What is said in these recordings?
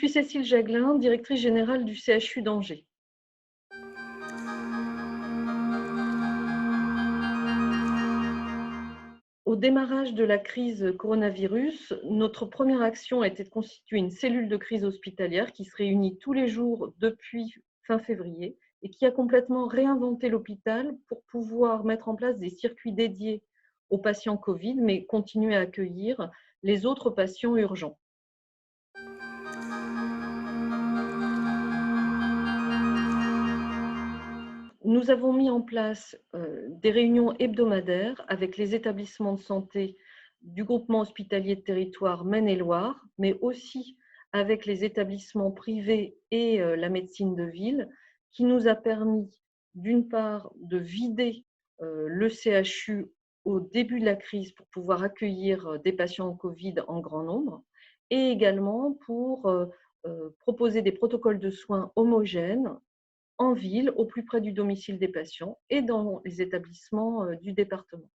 suis Cécile Jaglin, directrice générale du CHU d'Angers. Au démarrage de la crise coronavirus, notre première action a été de constituer une cellule de crise hospitalière qui se réunit tous les jours depuis fin février et qui a complètement réinventé l'hôpital pour pouvoir mettre en place des circuits dédiés aux patients Covid, mais continuer à accueillir les autres patients urgents. Nous avons mis en place des réunions hebdomadaires avec les établissements de santé du groupement hospitalier de territoire Maine-et-Loire, mais aussi avec les établissements privés et la médecine de ville, qui nous a permis, d'une part, de vider le CHU au début de la crise pour pouvoir accueillir des patients en Covid en grand nombre, et également pour proposer des protocoles de soins homogènes en ville, au plus près du domicile des patients et dans les établissements du département.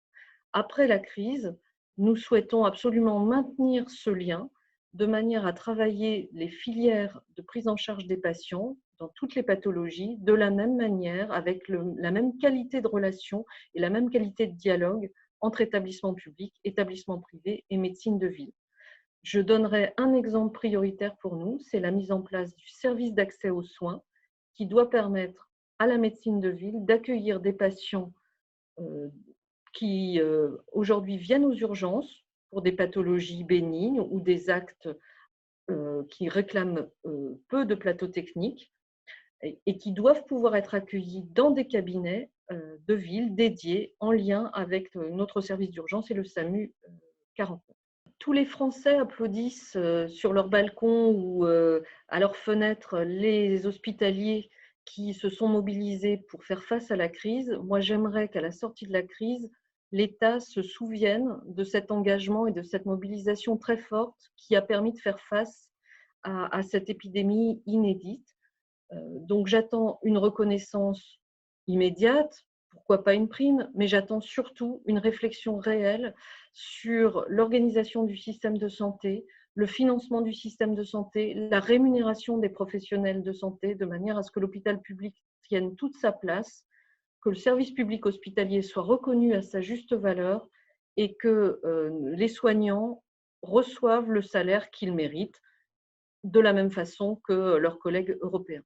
Après la crise, nous souhaitons absolument maintenir ce lien de manière à travailler les filières de prise en charge des patients dans toutes les pathologies de la même manière, avec la même qualité de relation et la même qualité de dialogue entre établissements publics, établissements privés et médecine de ville. Je donnerai un exemple prioritaire pour nous, c'est la mise en place du service d'accès aux soins qui doit permettre à la médecine de ville d'accueillir des patients qui aujourd'hui viennent aux urgences pour des pathologies bénignes ou des actes qui réclament peu de plateau technique et qui doivent pouvoir être accueillis dans des cabinets de ville dédiés en lien avec notre service d'urgence et le SAMU 49. Tous les Français applaudissent sur leur balcon ou à leurs fenêtres les hospitaliers qui se sont mobilisés pour faire face à la crise. Moi, j'aimerais qu'à la sortie de la crise, l'État se souvienne de cet engagement et de cette mobilisation très forte qui a permis de faire face à cette épidémie inédite. Donc, j'attends une reconnaissance immédiate, pourquoi pas une prime, mais j'attends surtout une réflexion réelle sur l'organisation du système de santé, le financement du système de santé, la rémunération des professionnels de santé, de manière à ce que l'hôpital public tienne toute sa place, que le service public hospitalier soit reconnu à sa juste valeur et que les soignants reçoivent le salaire qu'ils méritent de la même façon que leurs collègues européens.